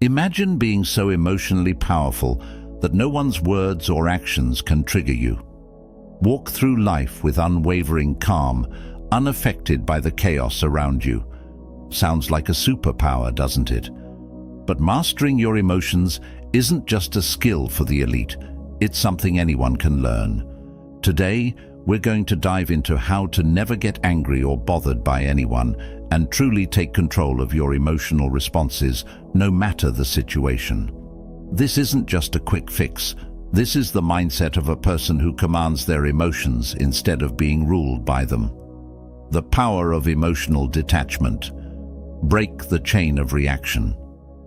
Imagine being so emotionally powerful that no one's words or actions can trigger you. Walk through life with unwavering calm, unaffected by the chaos around you. Sounds like a superpower, doesn't it? But mastering your emotions isn't just a skill for the elite, it's something anyone can learn. Today, we're going to dive into how to never get angry or bothered by anyone and truly take control of your emotional responses, no matter the situation. This isn't just a quick fix. This is the mindset of a person who commands their emotions instead of being ruled by them. The power of emotional detachment. Break the chain of reaction.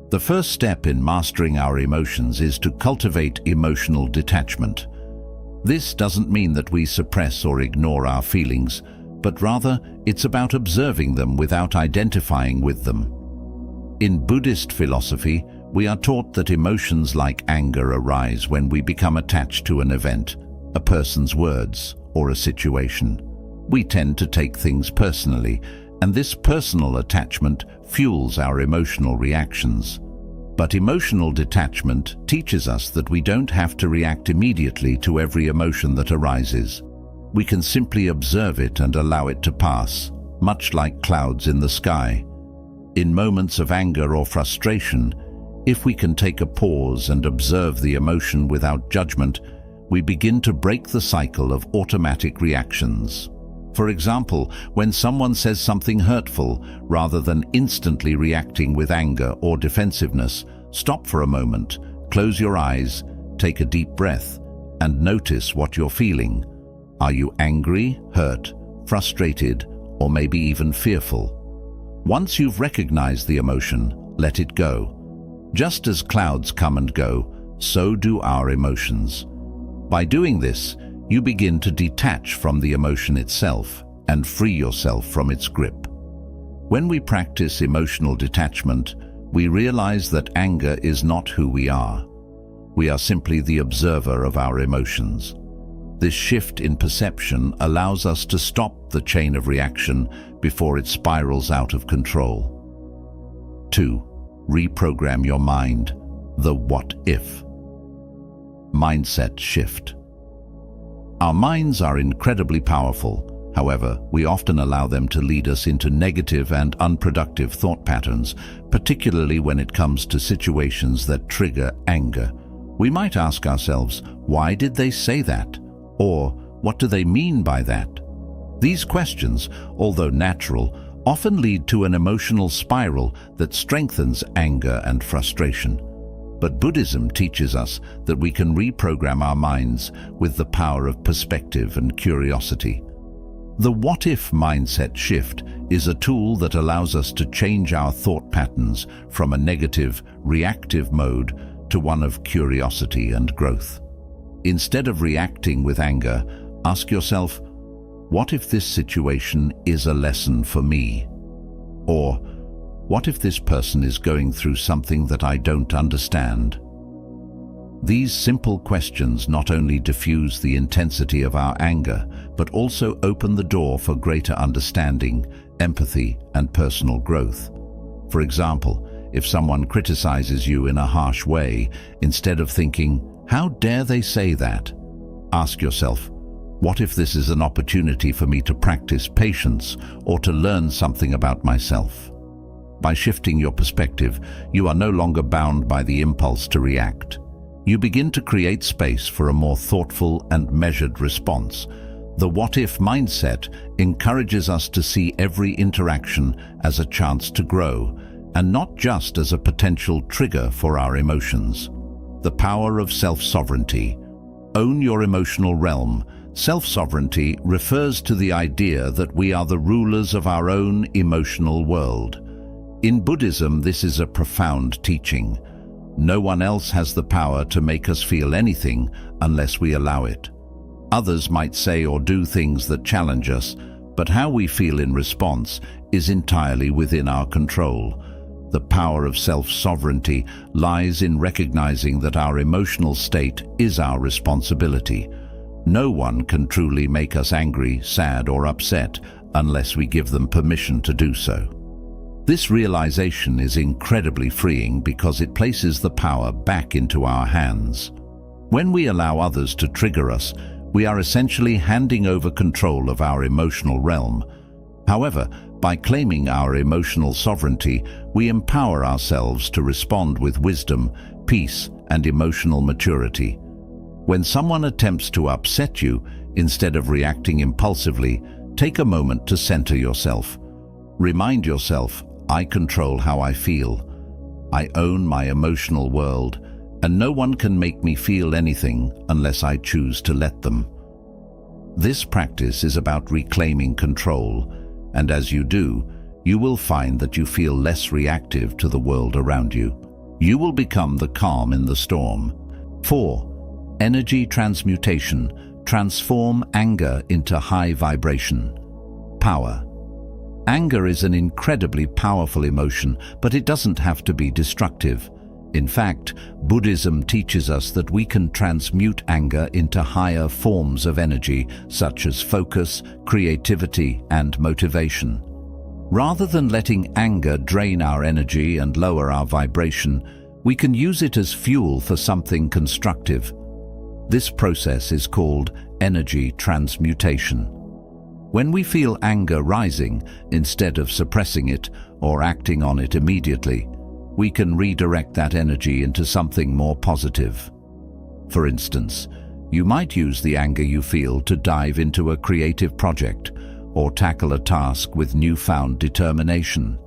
The first step in mastering our emotions is to cultivate emotional detachment. This doesn't mean that we suppress or ignore our feelings, but rather it's about observing them without identifying with them. In Buddhist philosophy, we are taught that emotions like anger arise when we become attached to an event, a person's words, or a situation. We tend to take things personally, and this personal attachment fuels our emotional reactions. But emotional detachment teaches us that we don't have to react immediately to every emotion that arises. We can simply observe it and allow it to pass, much like clouds in the sky. In moments of anger or frustration, if we can take a pause and observe the emotion without judgment, we begin to break the cycle of automatic reactions. For example, when someone says something hurtful, rather than instantly reacting with anger or defensiveness, stop for a moment, close your eyes, take a deep breath, and notice what you're feeling. Are you angry, hurt, frustrated, or maybe even fearful? Once you've recognized the emotion, let it go. Just as clouds come and go, so do our emotions. By doing this, you begin to detach from the emotion itself and free yourself from its grip. When we practice emotional detachment, we realize that anger is not who we are. We are simply the observer of our emotions. This shift in perception allows us to stop the chain of reaction before it spirals out of control. 2. Reprogram your mind. The what if. Mindset shift. Our minds are incredibly powerful. However, we often allow them to lead us into negative and unproductive thought patterns, particularly when it comes to situations that trigger anger. We might ask ourselves, why did they say that? Or, what do they mean by that? These questions, although natural, often lead to an emotional spiral that strengthens anger and frustration. But Buddhism teaches us that we can reprogram our minds with the power of perspective and curiosity. The what-if mindset shift is a tool that allows us to change our thought patterns from a negative, reactive mode to one of curiosity and growth. Instead of reacting with anger, ask yourself, what if this situation is a lesson for me? Or, what if this person is going through something that I don't understand? These simple questions not only diffuse the intensity of our anger, but also open the door for greater understanding, empathy, and personal growth. For example, if someone criticizes you in a harsh way, instead of thinking, how dare they say that? Ask yourself, what if this is an opportunity for me to practice patience or to learn something about myself? By shifting your perspective, you are no longer bound by the impulse to react. You begin to create space for a more thoughtful and measured response. The what-if mindset encourages us to see every interaction as a chance to grow, and not just as a potential trigger for our emotions. The power of self-sovereignty. Own your emotional realm. Self-sovereignty refers to the idea that we are the rulers of our own emotional world. In Buddhism, this is a profound teaching. No one else has the power to make us feel anything unless we allow it. Others might say or do things that challenge us, but how we feel in response is entirely within our control. The power of self-sovereignty lies in recognizing that our emotional state is our responsibility. No one can truly make us angry, sad, or upset unless we give them permission to do so. This realization is incredibly freeing because it places the power back into our hands. When we allow others to trigger us, we are essentially handing over control of our emotional realm. However, by claiming our emotional sovereignty, we empower ourselves to respond with wisdom, peace, and emotional maturity. When someone attempts to upset you, instead of reacting impulsively, take a moment to center yourself. Remind yourself, I control how I feel. I own my emotional world, and no one can make me feel anything unless I choose to let them. This practice is about reclaiming control, and as you do, you will find that you feel less reactive to the world around you. You will become the calm in the storm. 4. Energy transmutation. Transform anger into high vibration. Power. Anger is an incredibly powerful emotion, but it doesn't have to be destructive. In fact, Buddhism teaches us that we can transmute anger into higher forms of energy, such as focus, creativity, and motivation. Rather than letting anger drain our energy and lower our vibration, we can use it as fuel for something constructive. This process is called energy transmutation. When we feel anger rising, instead of suppressing it or acting on it immediately, we can redirect that energy into something more positive. For instance, you might use the anger you feel to dive into a creative project or tackle a task with newfound determination.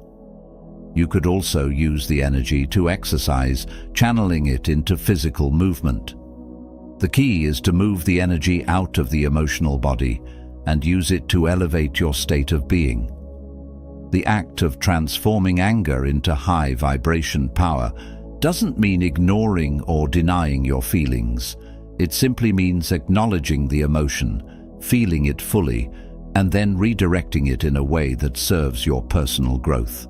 You could also use the energy to exercise, channeling it into physical movement. The key is to move the energy out of the emotional body and use it to elevate your state of being. The act of transforming anger into high vibration power doesn't mean ignoring or denying your feelings. It simply means acknowledging the emotion, feeling it fully, and then redirecting it in a way that serves your personal growth.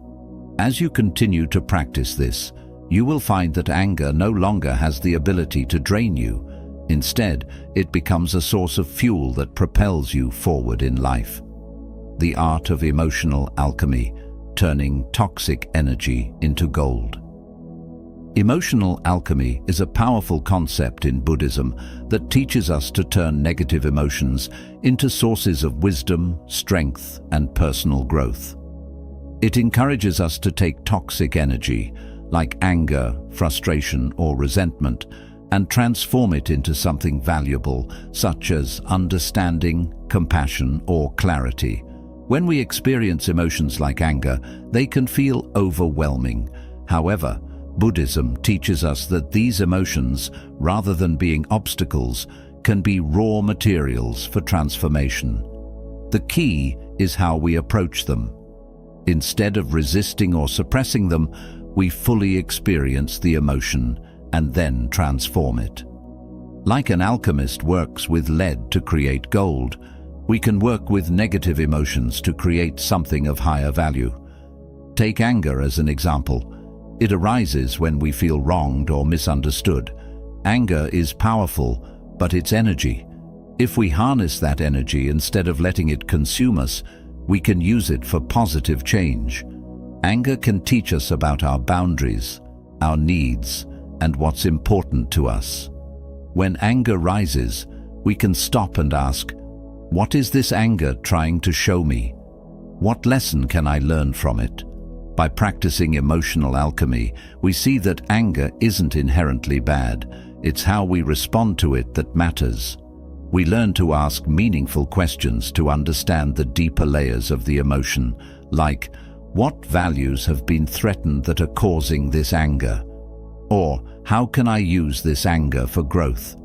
As you continue to practice this, you will find that anger no longer has the ability to drain you. Instead, it becomes a source of fuel that propels you forward in life. The art of emotional alchemy, turning toxic energy into gold. Emotional alchemy is a powerful concept in Buddhism that teaches us to turn negative emotions into sources of wisdom, strength, and personal growth. It encourages us to take toxic energy, like anger, frustration, or resentment, and transform it into something valuable, such as understanding, compassion, or clarity. When we experience emotions like anger, they can feel overwhelming. However, Buddhism teaches us that these emotions, rather than being obstacles, can be raw materials for transformation. The key is how we approach them. Instead of resisting or suppressing them, we fully experience the emotion and then transform it. Like an alchemist works with lead to create gold, we can work with negative emotions to create something of higher value. Take anger as an example. It arises when we feel wronged or misunderstood. Anger is powerful, but it's energy. If we harness that energy instead of letting it consume us, we can use it for positive change. Anger can teach us about our boundaries, our needs, and what's important to us. When anger rises, we can stop and ask, what is this anger trying to show me? What lesson can I learn from it? By practicing emotional alchemy, we see that anger isn't inherently bad. It's how we respond to it that matters. We learn to ask meaningful questions to understand the deeper layers of the emotion, like, what values have been threatened that are causing this anger? Or, how can I use this anger for growth?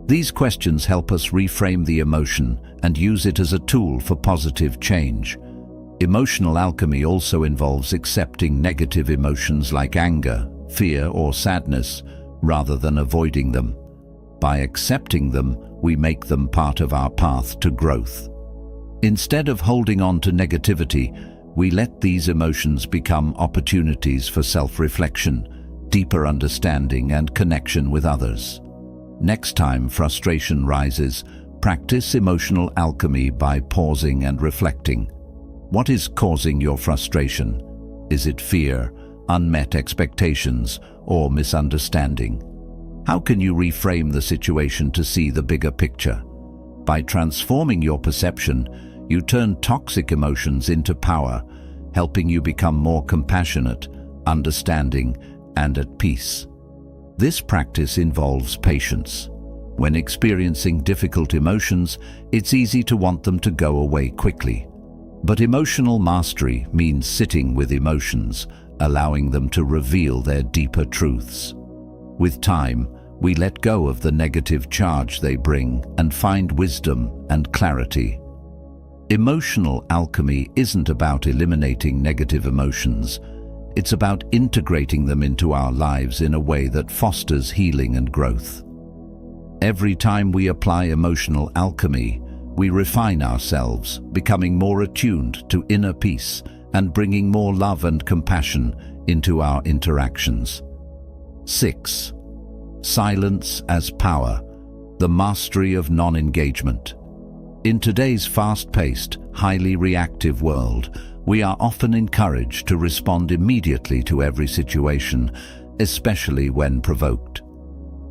These questions help us reframe the emotion and use it as a tool for positive change. Emotional alchemy also involves accepting negative emotions like anger, fear, or sadness, rather than avoiding them. By accepting them, we make them part of our path to growth. Instead of holding on to negativity, we let these emotions become opportunities for self-reflection, deeper understanding, and connection with others. Next time frustration rises, practice emotional alchemy by pausing and reflecting. What is causing your frustration? Is it fear, unmet expectations, or misunderstanding? How can you reframe the situation to see the bigger picture? By transforming your perception, you turn toxic emotions into power, helping you become more compassionate, understanding, and at peace. This practice involves patience. When experiencing difficult emotions, it's easy to want them to go away quickly. But emotional mastery means sitting with emotions, allowing them to reveal their deeper truths. With time, we let go of the negative charge they bring and find wisdom and clarity. Emotional alchemy isn't about eliminating negative emotions. It's about integrating them into our lives in a way that fosters healing and growth. Every time we apply emotional alchemy, we refine ourselves, becoming more attuned to inner peace and bringing more love and compassion into our interactions. 6. Silence as power, the mastery of non-engagement. In today's fast-paced, highly reactive world, we are often encouraged to respond immediately to every situation, especially when provoked.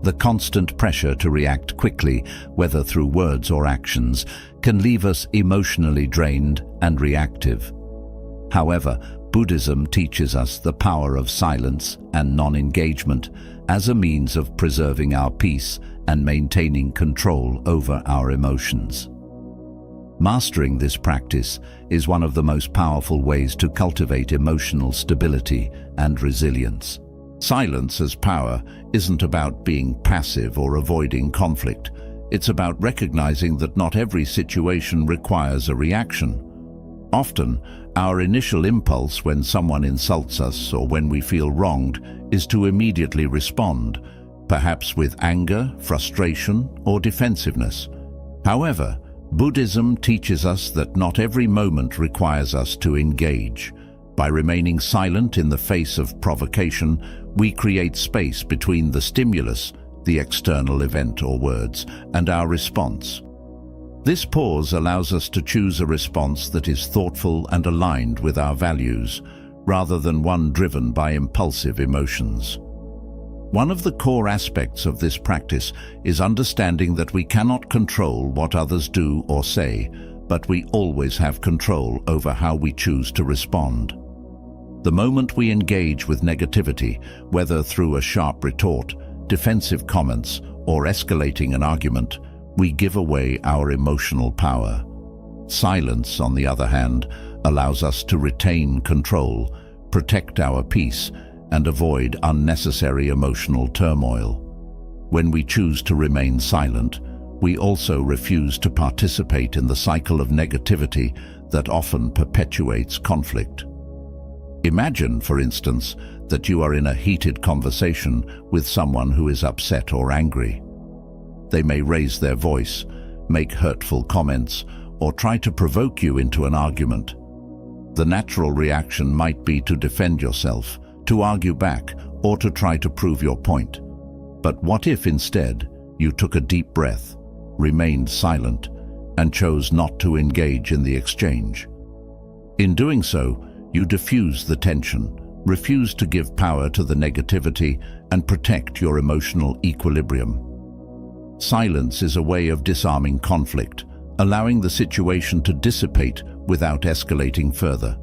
The constant pressure to react quickly, whether through words or actions, can leave us emotionally drained and reactive. However, Buddhism teaches us the power of silence and non-engagement as a means of preserving our peace and maintaining control over our emotions. Mastering this practice is one of the most powerful ways to cultivate emotional stability and resilience. Silence as power isn't about being passive or avoiding conflict. It's about recognizing that not every situation requires a reaction. Often, our initial impulse when someone insults us or when we feel wronged is to immediately respond, perhaps with anger, frustration, or defensiveness. However, Buddhism teaches us that not every moment requires us to engage. By remaining silent in the face of provocation, we create space between the stimulus, the external event or words, and our response. This pause allows us to choose a response that is thoughtful and aligned with our values, rather than one driven by impulsive emotions. One of the core aspects of this practice is understanding that we cannot control what others do or say, but we always have control over how we choose to respond. The moment we engage with negativity, whether through a sharp retort, defensive comments, or escalating an argument, we give away our emotional power. Silence, on the other hand, allows us to retain control, protect our peace, and avoid unnecessary emotional turmoil. When we choose to remain silent, we also refuse to participate in the cycle of negativity that often perpetuates conflict. Imagine, for instance, that you are in a heated conversation with someone who is upset or angry. They may raise their voice, make hurtful comments, or try to provoke you into an argument. The natural reaction might be to defend yourself, to argue back, or to try to prove your point. But what if instead you took a deep breath, remained silent, and chose not to engage in the exchange? In doing so, you diffuse the tension, refuse to give power to the negativity, and protect your emotional equilibrium. Silence is a way of disarming conflict, allowing the situation to dissipate without escalating further.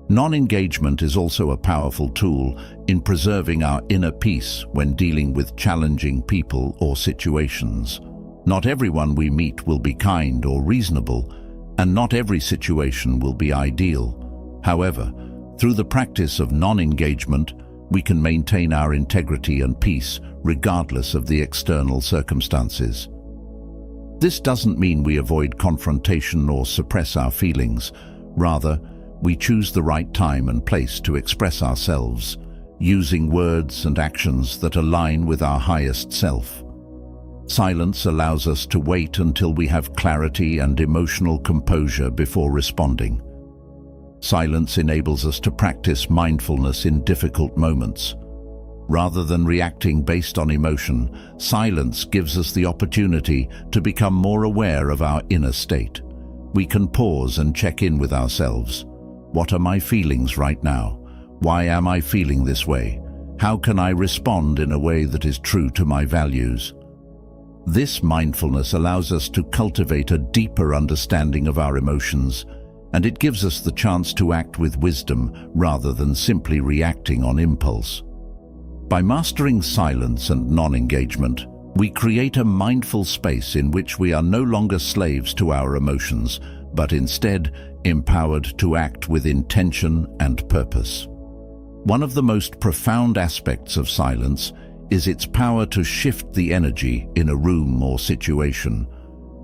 Non-engagement is also a powerful tool in preserving our inner peace when dealing with challenging people or situations. Not everyone we meet will be kind or reasonable, and not every situation will be ideal. However, through the practice of non-engagement, we can maintain our integrity and peace regardless of the external circumstances. This doesn't mean we avoid confrontation or suppress our feelings. Rather, we choose the right time and place to express ourselves, using words and actions that align with our highest self. Silence allows us to wait until we have clarity and emotional composure before responding. Silence enables us to practice mindfulness in difficult moments. Rather than reacting based on emotion, silence gives us the opportunity to become more aware of our inner state. We can pause and check in with ourselves. What are my feelings right now? Why am I feeling this way? How can I respond in a way that is true to my values? This mindfulness allows us to cultivate a deeper understanding of our emotions, and it gives us the chance to act with wisdom rather than simply reacting on impulse. By mastering silence and non-engagement, we create a mindful space in which we are no longer slaves to our emotions, but instead empowered to act with intention and purpose. One of the most profound aspects of silence is its power to shift the energy in a room or situation.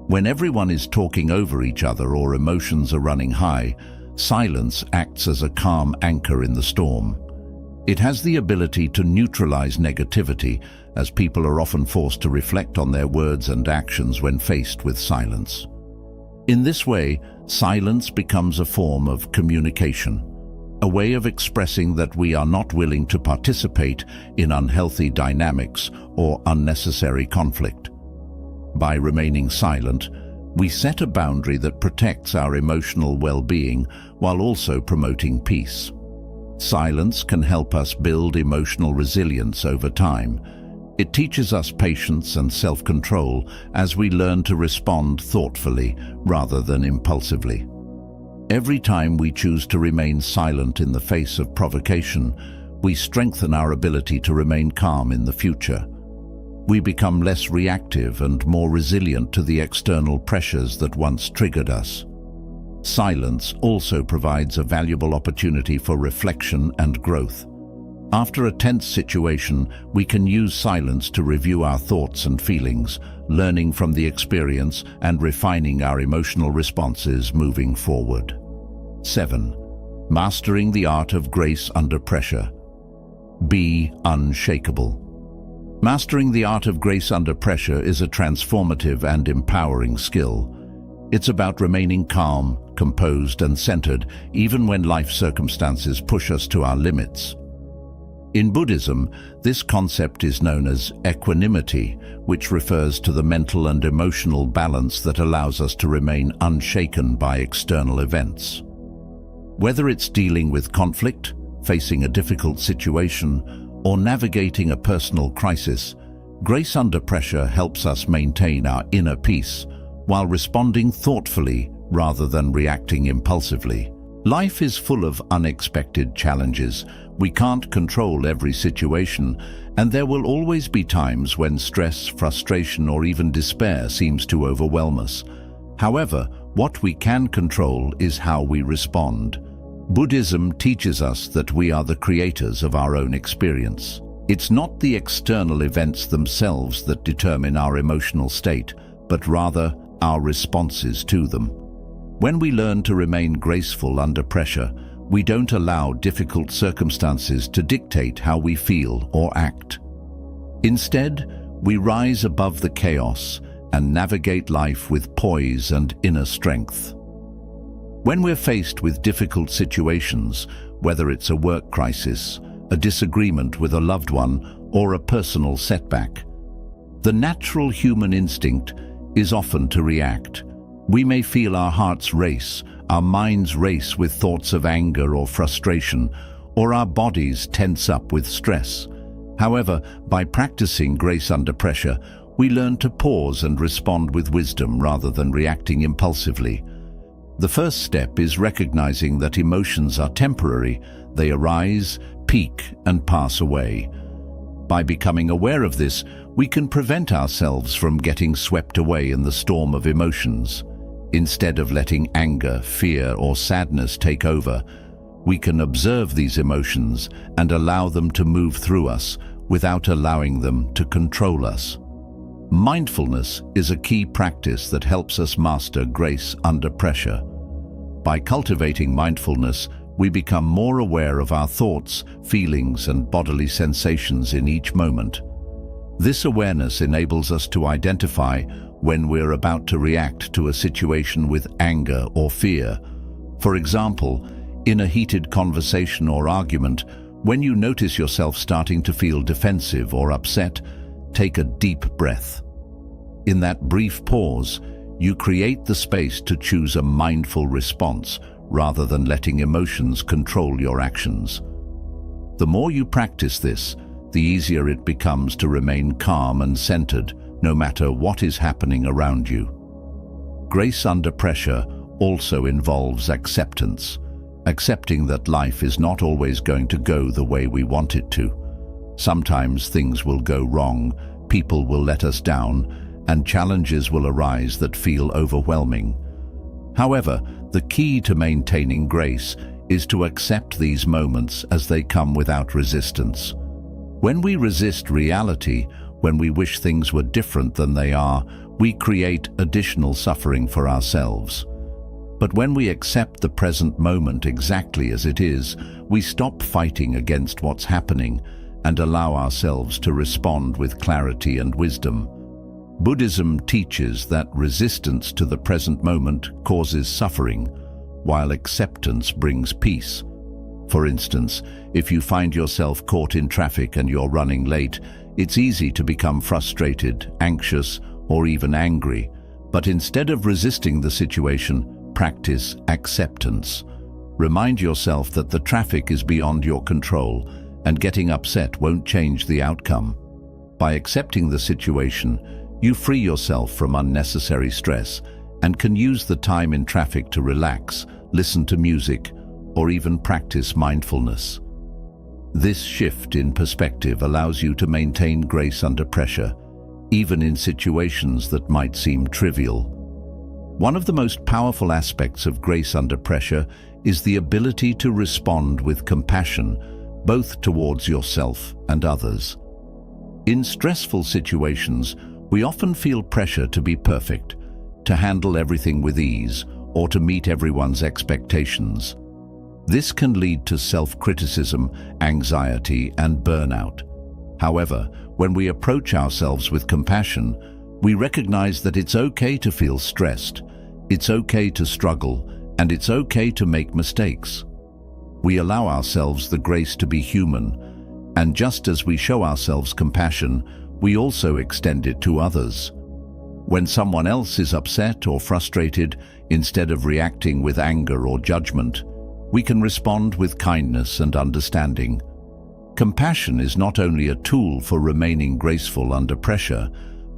When everyone is talking over each other or emotions are running high, silence acts as a calm anchor in the storm. It has the ability to neutralize negativity, as people are often forced to reflect on their words and actions when faced with silence. In this way, silence becomes a form of communication, a way of expressing that we are not willing to participate in unhealthy dynamics or unnecessary conflict. By remaining silent, we set a boundary that protects our emotional well-being while also promoting peace. Silence can help us build emotional resilience over time. It teaches us patience and self-control as we learn to respond thoughtfully rather than impulsively. Every time we choose to remain silent in the face of provocation, we strengthen our ability to remain calm in the future. We become less reactive and more resilient to the external pressures that once triggered us. Silence also provides a valuable opportunity for reflection and growth. After a tense situation, we can use silence to review our thoughts and feelings, learning from the experience and refining our emotional responses moving forward. 7. Mastering the art of grace under pressure. Be unshakable. Mastering the art of grace under pressure is a transformative and empowering skill. It's about remaining calm, composed, and centered even when life circumstances push us to our limits. In Buddhism, this concept is known as equanimity, which refers to the mental and emotional balance that allows us to remain unshaken by external events. Whether it's dealing with conflict, facing a difficult situation, or navigating a personal crisis, grace under pressure helps us maintain our inner peace while responding thoughtfully rather than reacting impulsively. Life is full of unexpected challenges. We can't control every situation, and there will always be times when stress, frustration, or even despair seems to overwhelm us. However, what we can control is how we respond. Buddhism teaches us that we are the creators of our own experience. It's not the external events themselves that determine our emotional state, but rather our responses to them. When we learn to remain graceful under pressure, we don't allow difficult circumstances to dictate how we feel or act. Instead, we rise above the chaos and navigate life with poise and inner strength. When we're faced with difficult situations, whether it's a work crisis, a disagreement with a loved one, or a personal setback, the natural human instinct is often to react. We may feel our hearts race, our minds race with thoughts of anger or frustration, or our bodies tense up with stress. However, by practicing grace under pressure, we learn to pause and respond with wisdom rather than reacting impulsively. The first step is recognizing that emotions are temporary. They arise, peak, and pass away. By becoming aware of this, we can prevent ourselves from getting swept away in the storm of emotions. Instead of letting anger, fear, or sadness take over, we can observe these emotions and allow them to move through us without allowing them to control us. Mindfulness is a key practice that helps us master grace under pressure. By cultivating mindfulness, we become more aware of our thoughts, feelings, and bodily sensations in each moment. This awareness enables us to identify when we're about to react to a situation with anger or fear. For example, in a heated conversation or argument, when you notice yourself starting to feel defensive or upset, take a deep breath. In that brief pause, you create the space to choose a mindful response rather than letting emotions control your actions. The more you practice this, the easier it becomes to remain calm and centered, no matter what is happening around you. Grace under pressure also involves acceptance, accepting that life is not always going to go the way we want it to. Sometimes things will go wrong, people will let us down, and challenges will arise that feel overwhelming. However, the key to maintaining grace is to accept these moments as they come without resistance. When we resist reality, when we wish things were different than they are, we create additional suffering for ourselves. But when we accept the present moment exactly as it is, we stop fighting against what's happening and allow ourselves to respond with clarity and wisdom. Buddhism teaches that resistance to the present moment causes suffering, while acceptance brings peace. For instance, if you find yourself caught in traffic and you're running late, it's easy to become frustrated, anxious, or even angry. But instead of resisting the situation, practice acceptance. Remind yourself that the traffic is beyond your control, and getting upset won't change the outcome. By accepting the situation, you free yourself from unnecessary stress and can use the time in traffic to relax, listen to music, or even practice mindfulness. This shift in perspective allows you to maintain grace under pressure, even in situations that might seem trivial. One of the most powerful aspects of grace under pressure is the ability to respond with compassion, both towards yourself and others. In stressful situations, we often feel pressure to be perfect, to handle everything with ease, or to meet everyone's expectations. This can lead to self-criticism, anxiety, and burnout. However, when we approach ourselves with compassion, we recognize that it's okay to feel stressed, it's okay to struggle, and it's okay to make mistakes. We allow ourselves the grace to be human, and just as we show ourselves compassion, we also extend it to others. When someone else is upset or frustrated, instead of reacting with anger or judgment, we can respond with kindness and understanding. Compassion is not only a tool for remaining graceful under pressure,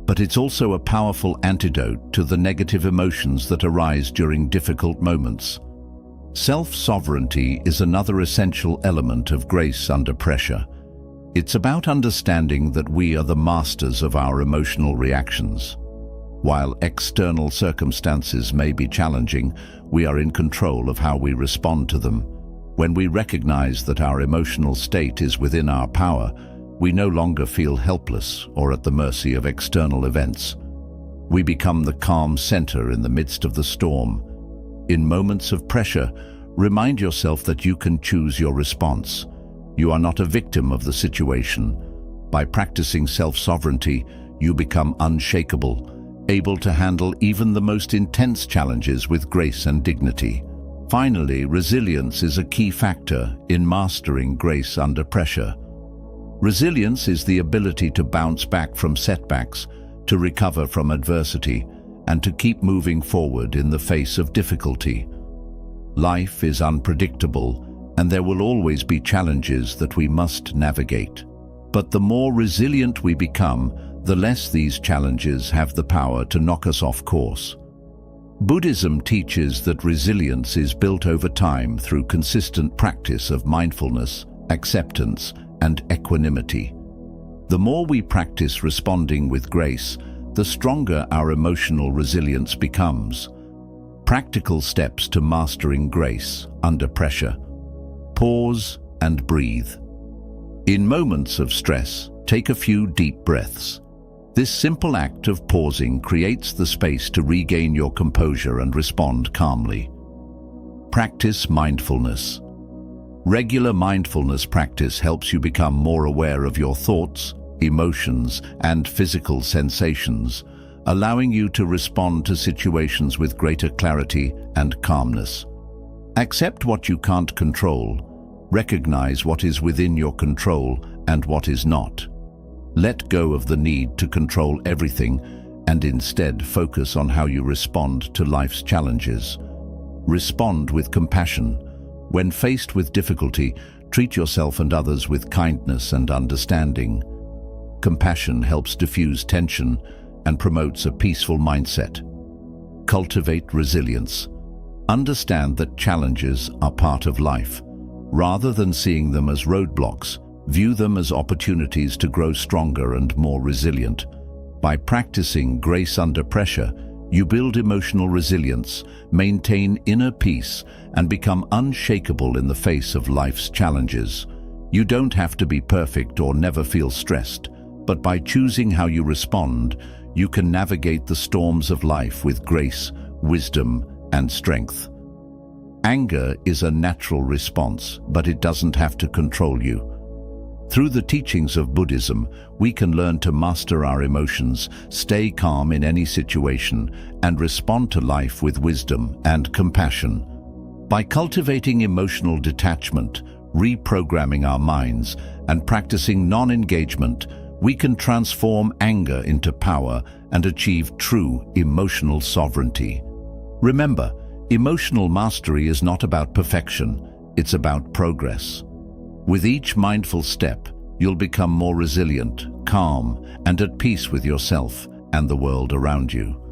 but it's also a powerful antidote to the negative emotions that arise during difficult moments. Self-sovereignty is another essential element of grace under pressure. It's about understanding that we are the masters of our emotional reactions. While external circumstances may be challenging, we are in control of how we respond to them. When we recognize that our emotional state is within our power, we no longer feel helpless or at the mercy of external events. We become the calm center in the midst of the storm. In moments of pressure, remind yourself that you can choose your response. You are not a victim of the situation. By practicing self-sovereignty, you become unshakable, able to handle even the most intense challenges with grace and dignity. Finally, resilience is a key factor in mastering grace under pressure. Resilience is the ability to bounce back from setbacks, to recover from adversity, and to keep moving forward in the face of difficulty. Life is unpredictable, and there will always be challenges that we must navigate. But the more resilient we become, the less these challenges have the power to knock us off course. Buddhism teaches that resilience is built over time through consistent practice of mindfulness, acceptance, and equanimity. The more we practice responding with grace, the stronger our emotional resilience becomes. Practical steps to mastering grace under pressure. Pause and breathe. In moments of stress, take a few deep breaths. This simple act of pausing creates the space to regain your composure and respond calmly. Practice mindfulness. Regular mindfulness practice helps you become more aware of your thoughts, emotions, and physical sensations, allowing you to respond to situations with greater clarity and calmness. Accept what you can't control. Recognize what is within your control and what is not. Let go of the need to control everything and instead focus on how you respond to life's challenges. Respond with compassion. When faced with difficulty, Treat yourself and others with kindness and understanding. Compassion helps diffuse tension and promotes a peaceful mindset. Cultivate resilience. Understand that challenges are part of life. Rather than seeing them as roadblocks, view them as opportunities to grow stronger and more resilient. By practicing grace under pressure, you build emotional resilience, maintain inner peace, and become unshakable in the face of life's challenges. You don't have to be perfect or never feel stressed, but by choosing how you respond, you can navigate the storms of life with grace, wisdom, and strength. Anger is a natural response, but it doesn't have to control you. Through the teachings of Buddhism, we can learn to master our emotions, stay calm in any situation, and respond to life with wisdom and compassion. By cultivating emotional detachment, reprogramming our minds, and practicing non-engagement, we can transform anger into power and achieve true emotional sovereignty. Remember, emotional mastery is not about perfection, it's about progress. With each mindful step, you'll become more resilient, calm, and at peace with yourself and the world around you.